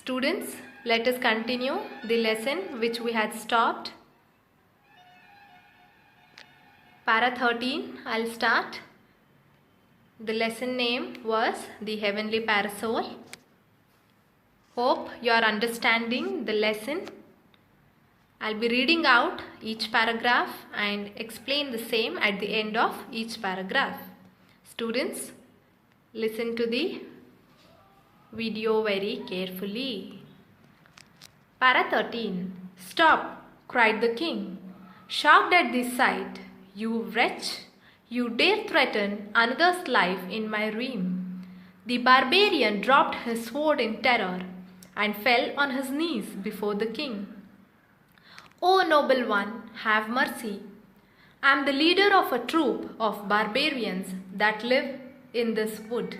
Students, let us continue the lesson which we had stopped. Para 13, I'll start. The lesson name was The Heavenly Parasol. Hope you are understanding the lesson. I'll be reading out each paragraph and explain the same at the end of each paragraph. Students, listen to the video very carefully. Para 13. Stop, cried the king, shocked at this sight. You wretch, you dare threaten another's life in my realm. The barbarian dropped his sword in terror and fell on his knees before the king. O noble one, have mercy. I am the leader of a troop of barbarians that live in this wood.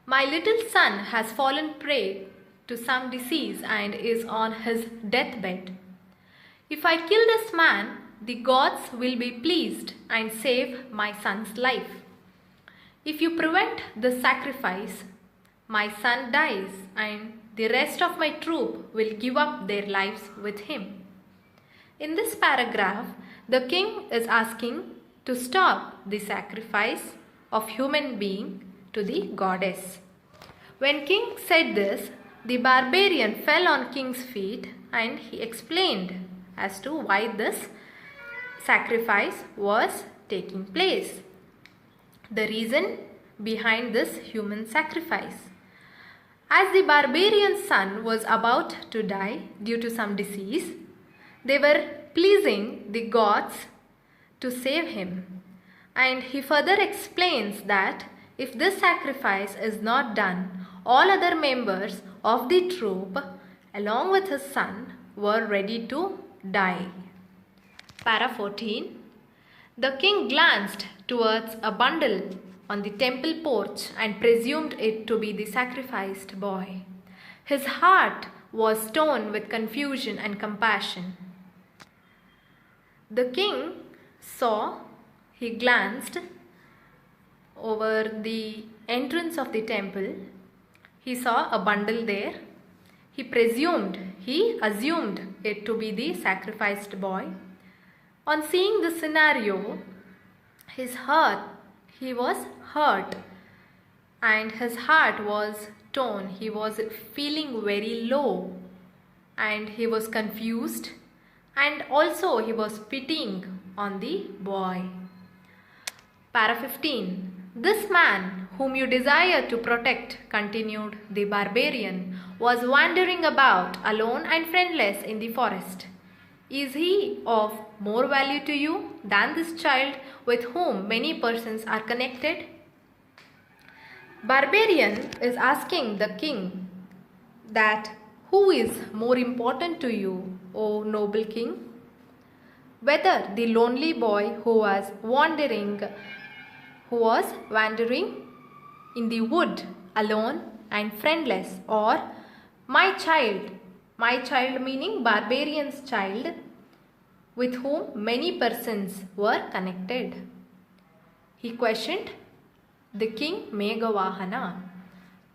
My little son has fallen prey to some disease and is on his deathbed. If I kill this man, the gods will be pleased and save my son's life. If you prevent the sacrifice, my son dies and the rest of my troop will give up their lives with him. In this paragraph, the king is asking to stop the sacrifice of human being to the goddess. When king said this, the barbarian fell on king's feet and he explained as to why this sacrifice was taking place. The reason behind this human sacrifice. As the barbarian's son was about to die due to some disease, they were pleasing the gods to save him. And he further explains that if this sacrifice is not done, all other members of the troop, along with his son, were ready to die. Para 14. The king glanced towards a bundle on the temple porch and presumed it to be the sacrificed boy. His heart was torn with confusion and compassion. The king he glanced over the entrance of the temple. He saw a bundle there. He assumed it to be the sacrificed boy. On seeing the scenario, he was hurt and his heart was torn. He was feeling very low and he was confused, and also he was pitying on the boy. Para 15. This man whom you desire to protect, continued the barbarian, was wandering about alone and friendless in the forest. Is he of more value to you than this child with whom many persons are connected? Barbarian is asking the king that who is more important to you, O noble king? Whether the lonely boy who was wandering in the wood alone and friendless, or my child meaning barbarian's child, with whom many persons were connected. He questioned the king Meghavahana.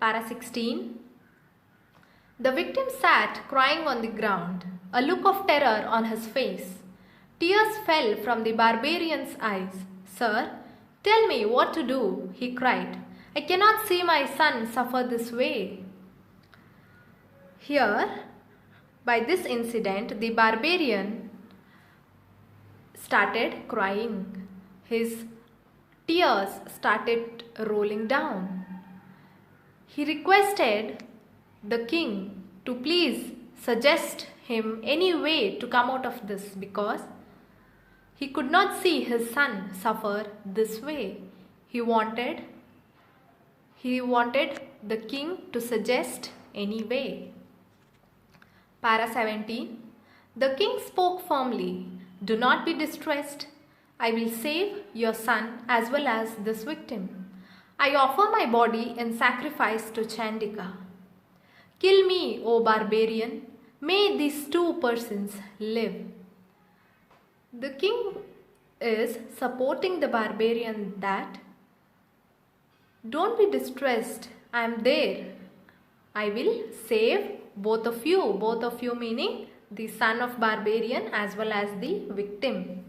Para 16. The victim sat crying on the ground, a look of terror on his face. Tears fell from the barbarian's eyes. Sir, tell me what to do, he cried. I cannot see my son suffer this way. Here, by this incident, the barbarian started crying. His tears started rolling down. He requested the king to please suggest him any way to come out of this, because he could not see his son suffer this way. He wanted the king to suggest any way. Para 17. The king spoke firmly. Do not be distressed. I will save your son as well as this victim. I offer my body in sacrifice to Chandika. Kill me, O barbarian. May these two persons live. The king is supporting the barbarian that don't be distressed. I am there. I will save both of you meaning the son of barbarian as well as the victim.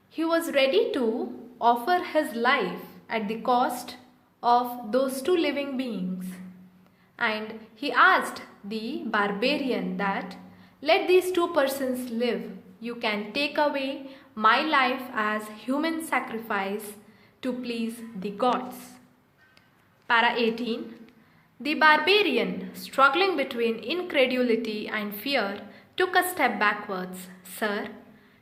He was ready to offer his life at the cost of those two living beings. And he asked the barbarian that, let these two persons live. You can take away my life as human sacrifice to please the gods. Para 18. The barbarian, struggling between incredulity and fear, took a step backwards. Sir,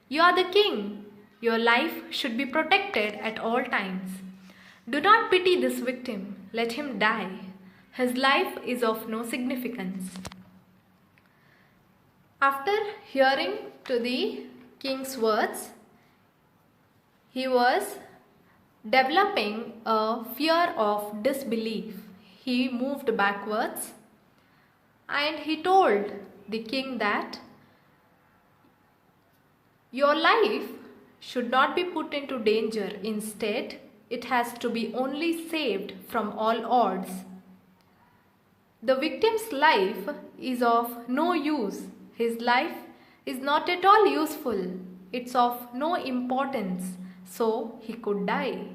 you are the king. Your life should be protected at all times. Do not pity this victim. Let him die. His life is of no significance. After hearing to the king's words, he was developing a fear of disbelief. He moved backwards and he told the king that your life should not be put into danger. Instead, it has to be only saved from all odds. The victim's life is of no use. His life is not at all useful. It's of no importance, so he could die.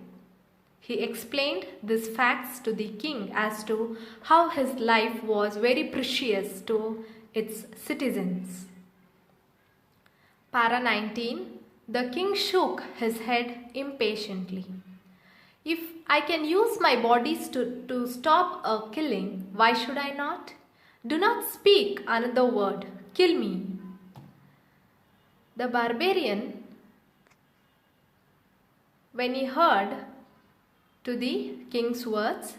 He explained these facts to the king as to how his life was very precious to its citizens. Para 19. The king shook his head impatiently. If I can use my bodies to stop a killing, why should I not? Do not speak another word. Kill me. The barbarian, when he heard to the king's words,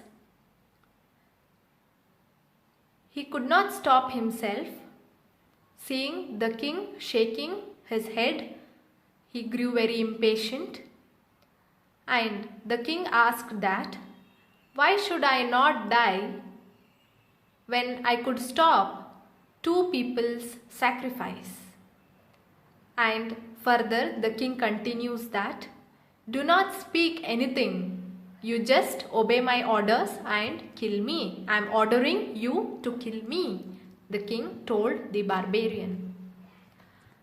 he could not stop himself. Seeing the king shaking his head, he grew very impatient, and the king asked that, why should I not die when I could stop two people's sacrifice? And further the king continues that, do not speak anything. You just obey my orders and kill me. I am ordering you to kill me, the king told the barbarian.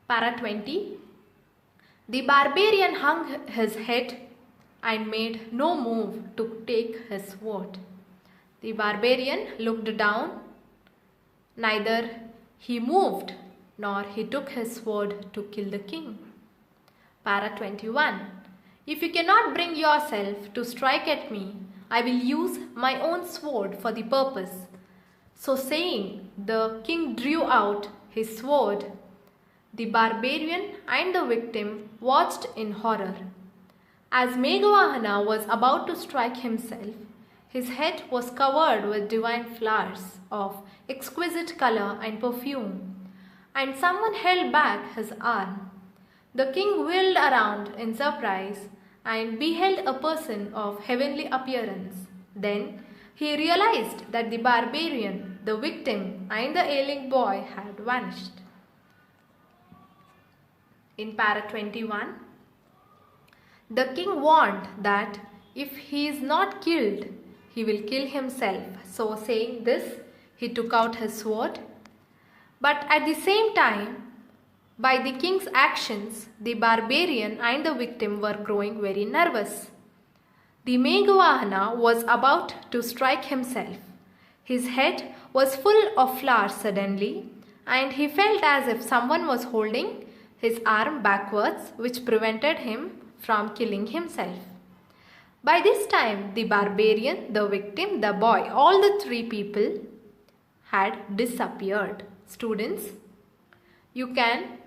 Para 20. The barbarian hung his head and made no move to take his sword. The barbarian looked down. Neither he moved nor he took his sword to kill the king. Para 21. If you cannot bring yourself to strike at me, I will use my own sword for the purpose. So saying, the king drew out his sword. The barbarian and the victim watched in horror. As Meghavahana was about to strike himself, his head was covered with divine flowers of exquisite color and perfume, and someone held back his arm. The king wheeled around in surprise and beheld a person of heavenly appearance. Then he realized that the barbarian, the victim, and the ailing boy had vanished. In Para 21, the king warned that if he is not killed, he will kill himself. So saying this, he took out his sword. But at the same time, by the king's actions, the barbarian and the victim were growing very nervous. The Meghavahana was about to strike himself. His head was full of flowers suddenly, and he felt as if someone was holding his arm backwards, which prevented him from killing himself. By this time, the barbarian, the victim, the boy, all the three people had disappeared. Students, you can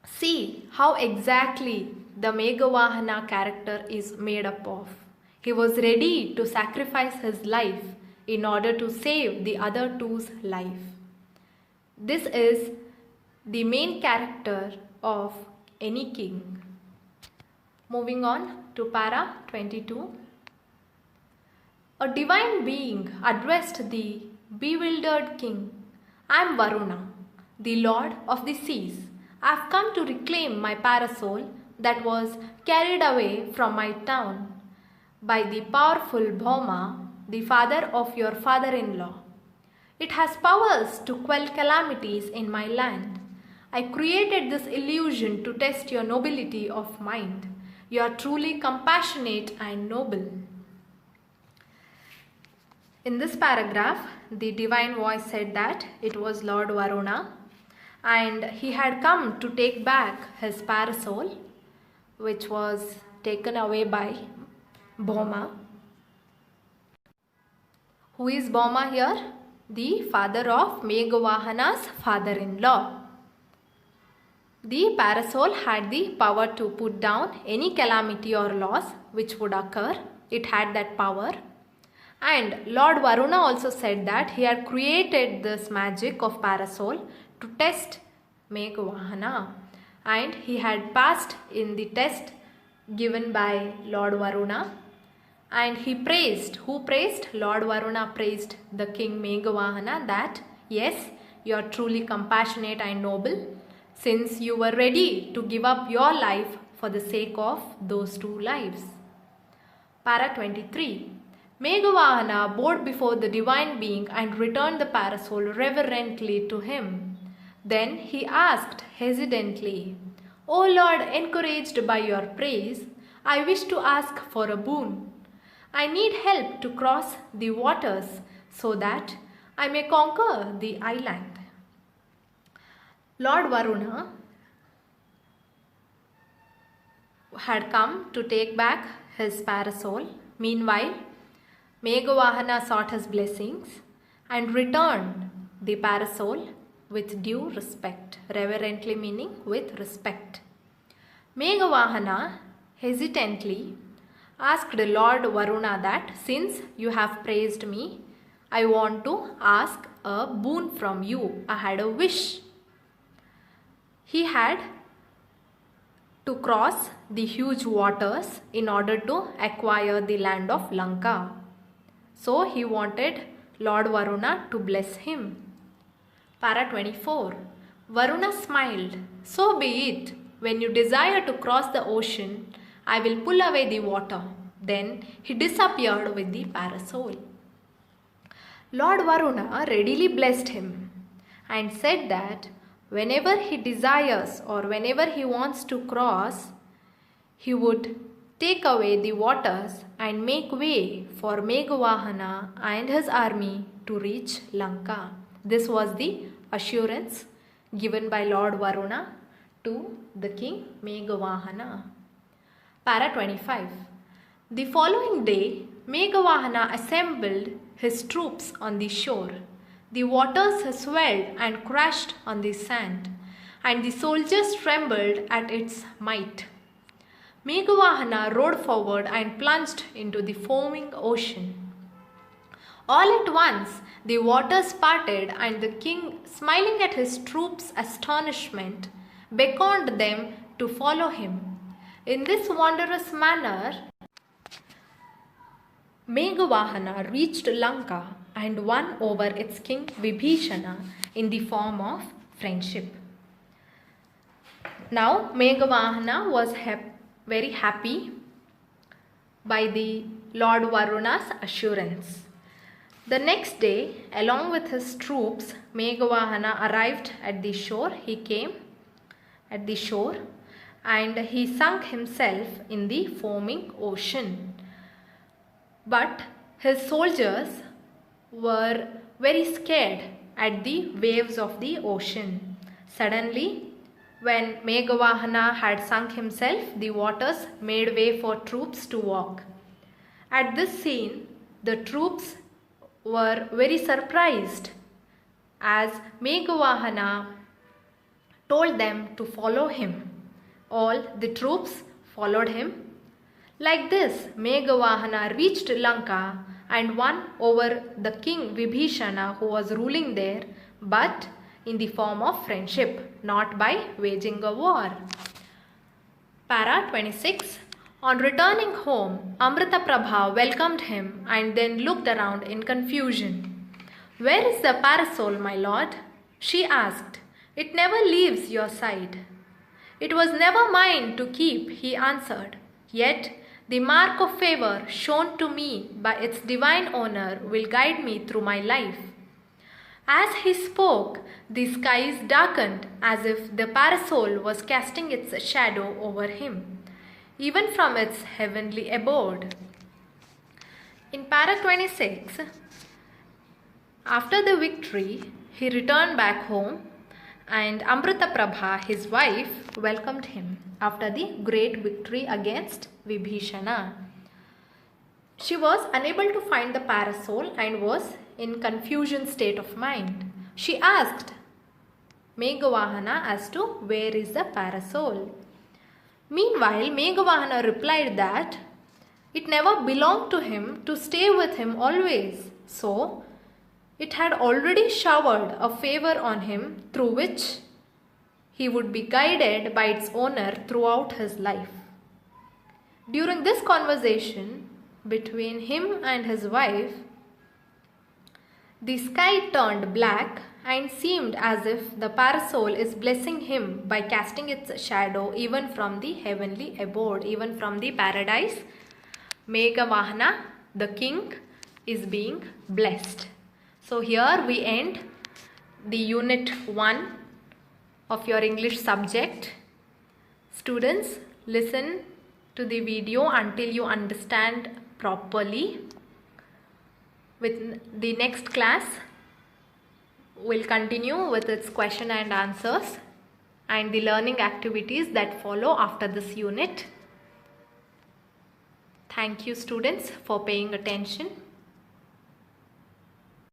see how exactly the Meghavahana character is made up of. He was ready to sacrifice his life in order to save the other two's life. This is the main character of any king. Moving on to Para 22. A divine being addressed the bewildered king. I am Varuna, the lord of the seas. I have come to reclaim my parasol that was carried away from my town by the powerful Bhauma, the father of your father-in-law. It has powers to quell calamities in my land. I created this illusion to test your nobility of mind. You are truly compassionate and noble. In this paragraph, the divine voice said that it was Lord Varuna and he had come to take back his parasol, which was taken away by Bhoma. Who is Bhoma here? The father of Meghavahana's father-in-law. The parasol had the power to put down any calamity or loss which would occur. It had that power. And Lord Varuna also said that he had created this magic of parasol to test Meghavahana. And he had passed in the test given by Lord Varuna. And he praised. Who praised? Lord Varuna praised the king Meghavahana that yes, you are truly compassionate and noble, since you were ready to give up your life for the sake of those two lives. Para 23. Meghavahana bowed before the divine being and returned the parasol reverently to him. Then he asked hesitantly, O Lord, encouraged by your praise, I wish to ask for a boon. I need help to cross the waters so that I may conquer the island. Lord Varuna had come to take back his parasol. Meanwhile, Meghavahana sought his blessings and returned the parasol with due respect, reverently meaning with respect. Meghavahana hesitantly asked Lord Varuna that since you have praised me, I want to ask a boon from you. I had a wish. He had to cross the huge waters in order to acquire the land of Lanka. So he wanted Lord Varuna to bless him. Para 24. Varuna smiled. So be it. When you desire to cross the ocean, I will pull away the water. Then he disappeared with the parasol. Lord Varuna readily blessed him and said that whenever he desires or whenever he wants to cross, he would take away the waters and make way for Meghavahana and his army to reach Lanka. This was the assurance given by Lord Varuna to the king Meghavahana. Para 25. The following day, Meghavahana assembled his troops on the shore. The waters swelled and crashed on the sand, and the soldiers trembled at its might. Meghavahana rode forward and plunged into the foaming ocean. All at once, the waters parted, and the king, smiling at his troops' astonishment, beckoned them to follow him. In this wondrous manner, Meghavahana reached Lanka and won over its king Vibhishana in the form of friendship. Now Meghavahana was very happy by the Lord Varuna's assurance. The next day, along with his troops, Meghavahana arrived at the shore. He came at the shore and he sunk himself in the foaming ocean. But his soldiers were very scared at the waves of the ocean. Suddenly, when Meghavahana had sunk himself, the waters made way for troops to walk. At this scene, the troops were very surprised as Meghavahana told them to follow him. All the troops followed him. Like this, Meghavahana reached Lanka and won over the king Vibhishana who was ruling there, but in the form of friendship, not by waging a war. Para 26. On returning home, Amritaprabha welcomed him and then looked around in confusion. Where is the parasol, my lord? She asked. It never leaves your side. It was never mine to keep, he answered. Yet The mark of favor shown to me by its divine owner will guide me through my life. As he spoke, the skies darkened as if the parasol was casting its shadow over him, even from its heavenly abode. In para 26, after the victory, he returned back home and Amrita Prabha, his wife, welcomed him after the great victory against Vibhishana. She was unable to find the parasol and was in confusion state of mind. She asked Meghavahana as to where is the parasol. Meanwhile, Meghavahana replied that it never belonged to him to stay with him always. So, it had already showered a favor on him through which he would be guided by its owner throughout his life. During this conversation between him and his wife, the sky turned black and seemed as if the parasol is blessing him by casting its shadow even from the heavenly abode, even from the paradise. Meghavahana, the king, is being blessed. So here we end the unit 1 of your English subject. Students, listen to the video until you understand properly. With the next class, we'll continue with its question and answers and the learning activities that follow after this unit. Thank you, students, for paying attention.